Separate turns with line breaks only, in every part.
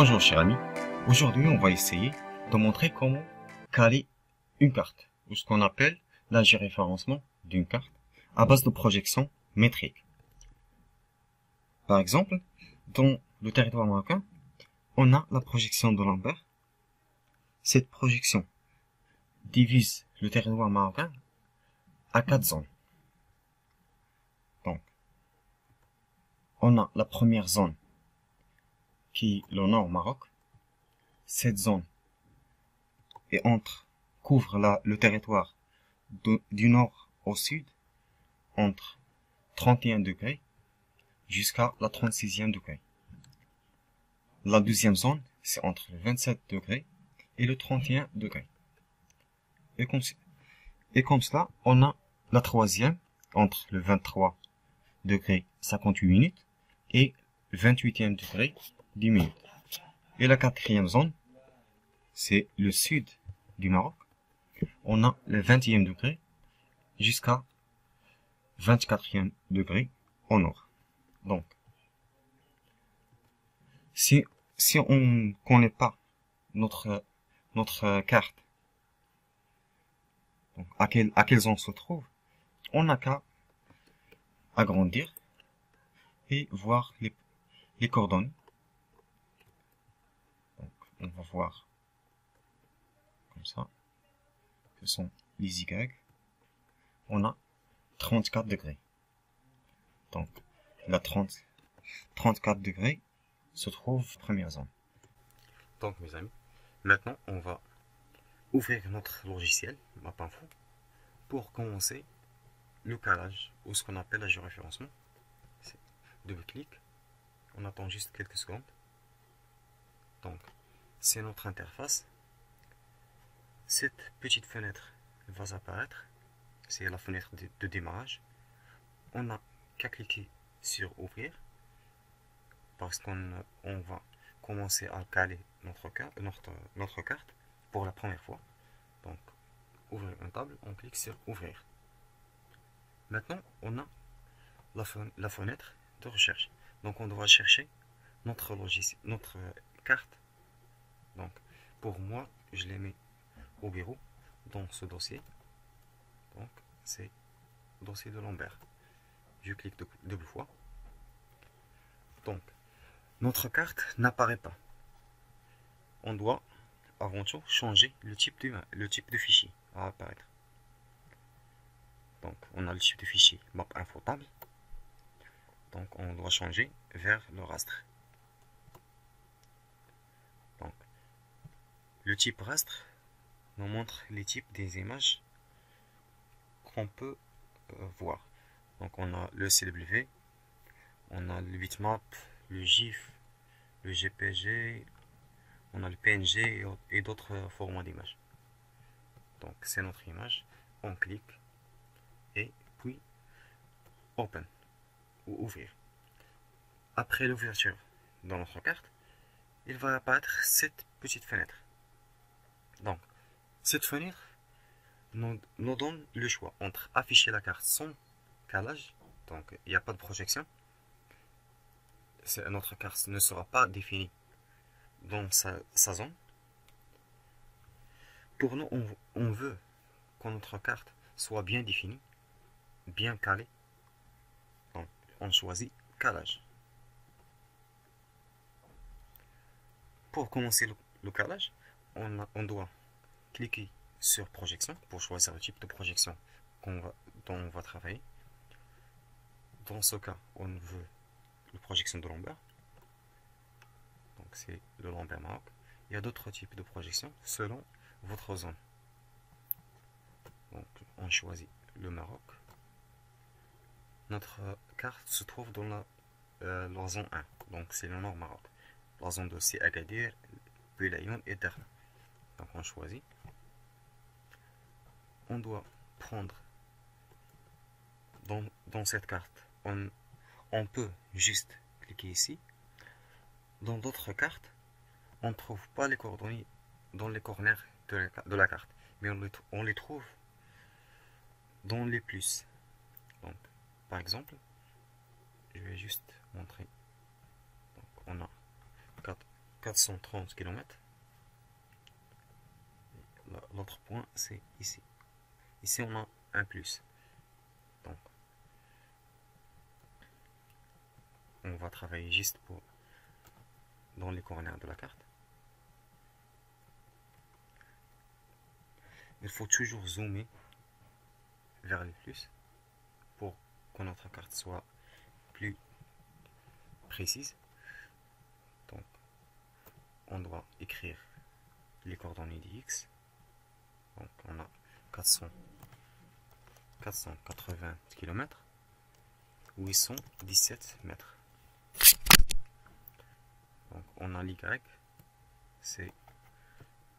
Bonjour chers amis, aujourd'hui on va essayer de montrer comment caler une carte, ou ce qu'on appelle la géoréférencement d'une carte à base de projection métrique. Par exemple, dans le territoire marocain, on a la projection de Lambert. Cette projection divise le territoire marocain à 4 zones. Donc, on a la première zone qui est le nord Maroc. Cette zone couvre le territoire du nord au sud entre 31 degrés jusqu'à la 36e degré. La deuxième zone, c'est entre le 27 degrés et le 31 degrés. Et comme cela, on a la troisième entre le 23 degrés 58 minutes et le 28e degré 10 minutes. Et la quatrième zone, c'est le sud du Maroc. On a le 20e degré jusqu'à 24e degré au nord. Donc, si on ne connaît pas notre carte, donc à quelle zone se trouve, on n'a qu'à agrandir et voir les coordonnées. Donc, on va voir comme ça. Ce sont les Y. On a 34 degrés. Donc, la 34 degrés se trouve première zone. Donc, mes amis, maintenant, on va ouvrir notre logiciel MapInfo pour commencer le calage ou ce qu'on appelle la géoréférencement. Double-clic. On attend juste quelques secondes. Donc, c'est notre interface. Cette petite fenêtre va apparaître. C'est la fenêtre de démarrage. On n'a qu'à cliquer sur ouvrir parce qu'on va commencer à caler notre carte pour la première fois. Donc, ouvrir une table, on clique sur ouvrir. Maintenant, on a la fenêtre de recherche. Donc, on doit chercher notre carte. Donc, pour moi, je les mets au bureau dans ce dossier. Donc, c'est dossier de Lambert. Je clique deux fois. Donc, notre carte n'apparaît pas. On doit avant tout changer le type de fichier à apparaître. Donc, on a le type de fichier MapInfo table. Donc, on doit changer vers le rastre. Donc, le type rastre nous montre les types des images qu'on peut voir. Donc, on a le CW, on a le bitmap, le GIF, le GPG, on a le PNG et d'autres formats d'images. Donc, c'est notre image. On clique et puis Open ou ouvrir. Après l'ouverture dans notre carte, il va apparaître cette petite fenêtre. Donc, cette fenêtre nous donne le choix entre afficher la carte sans calage, donc il n'y a pas de projection. Notre carte ne sera pas définie dans sa zone. Pour nous, on veut que notre carte soit bien définie, bien calée. Donc, on choisit calage. Pour commencer le calage, on doit cliquer sur projection pour choisir le type de projection dont on va travailler. Dans ce cas, on veut la projection de Lambert. Donc c'est le Lambert Maroc. Il y a d'autres types de projections selon votre zone. Donc on choisit le Maroc. Notre carte se trouve dans la zone 1. Donc c'est le nord Maroc. La zone 2 c'est Agadir, puis Laayoune et Derna. Donc on choisit. On doit prendre dans cette carte, on peut juste cliquer ici. Dans d'autres cartes, on ne trouve pas les coordonnées dans les corners de la carte, mais on les trouve dans les plus. Donc, par exemple, je vais juste montrer. Donc, on a
430 km. L'autre point, c'est ici. Ici, on a un plus. Donc, on va travailler juste dans les coordonnées de la carte. Il faut toujours zoomer vers les plus pour que notre carte soit plus précise. Donc, on doit écrire les coordonnées d'x. Donc, on a 480 km, 817 mètres. Donc, on a l'y, c'est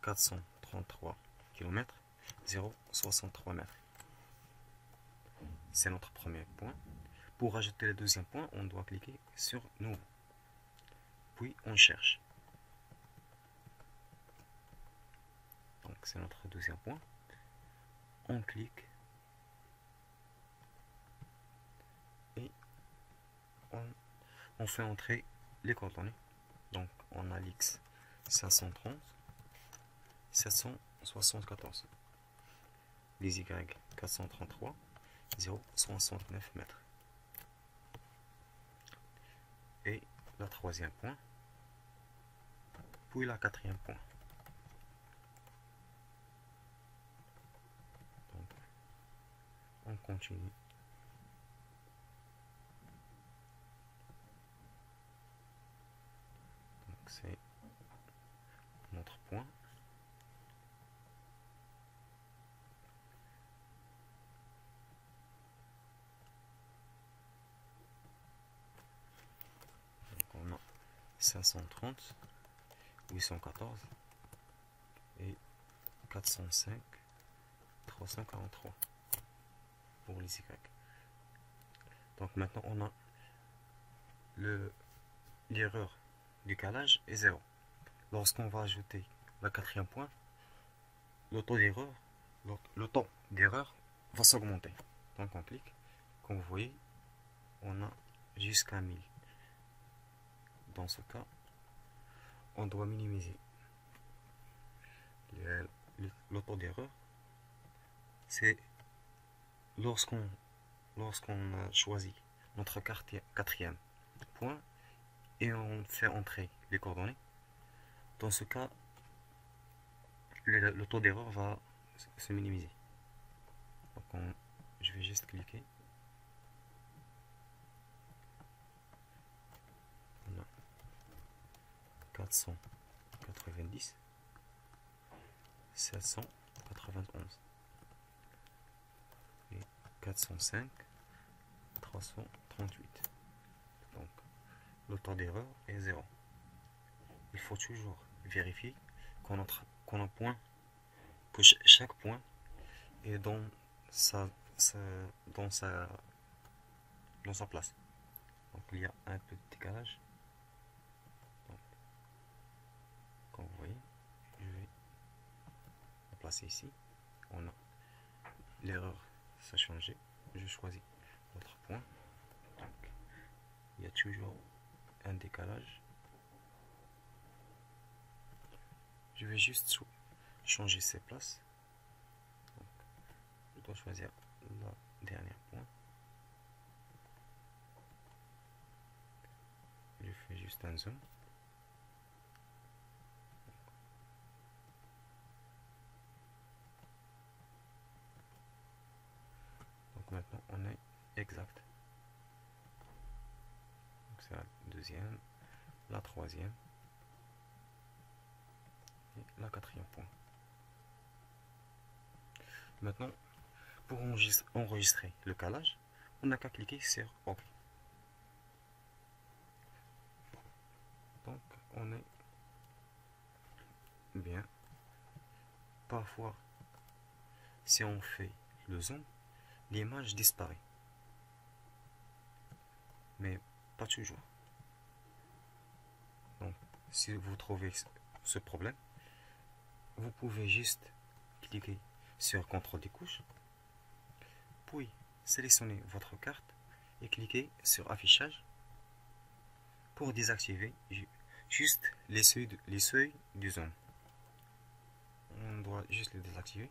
433 km, 0,63 mètres. C'est notre premier point. Pour ajouter le deuxième point, on doit cliquer sur Nouveau. Puis on cherche. Donc c'est notre deuxième point. On clique et on fait entrer les coordonnées. Donc on a l'X 530, 774. Les Y 433, 0,69 mètres. Et le troisième point, puis la quatrième point. Donc, on continue. Donc c'est notre point. Donc on a 530, 814 et 405, 343 pour les Y. Donc maintenant on a l'erreur du calage est 0. Lorsqu'on va ajouter le quatrième point, le taux d'erreur va s'augmenter. Donc on clique, comme vous voyez, on a jusqu'à 1000. Dans ce cas, on doit minimiser le taux d'erreur. C'est lorsqu'on a choisi notre quatrième point et on fait entrer les coordonnées. Dans ce cas, le taux d'erreur va se minimiser. Donc je vais juste cliquer. On a 490, 791 et 405, 338. Donc le taux d'erreur est 0. Il faut toujours vérifier qu'on a point, que chaque point est dans sa place. Donc il y a un peu de décalage. Donc, comme vous voyez, je vais la placer ici. On a l'erreur, ça a changé. Je choisis notre point. Donc, il y a toujours un décalage. Je vais juste changer ses places. Donc, je dois choisir le dernier point. Je fais juste un zoom. Donc maintenant on est exact. Donc c'est la deuxième, la troisième et la quatrième point. Maintenant, pour enregistrer le calage, on n'a qu'à cliquer sur OK. Donc on est bien. Parfois, si on fait le zoom, l'image disparaît. Mais pas toujours. Donc, si vous trouvez ce problème, vous pouvez juste cliquer sur CTRL des couches, puis sélectionnez votre carte et cliquez sur affichage pour désactiver juste les seuils du zoom. On doit juste les désactiver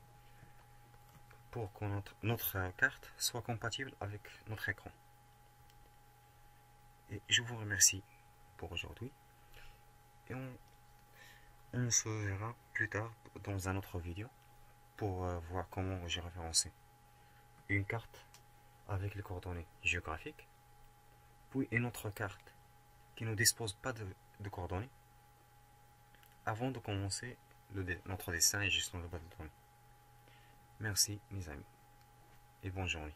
pour que notre carte soit compatible avec notre écran. Et je vous remercie pour aujourd'hui. Et on se verra plus tard dans un autre vidéo pour voir comment j'ai référencé une carte avec les coordonnées géographiques, puis une autre carte qui ne dispose pas de coordonnées, avant de commencer notre dessin et gestion de base de données. Merci mes amis et bonne journée.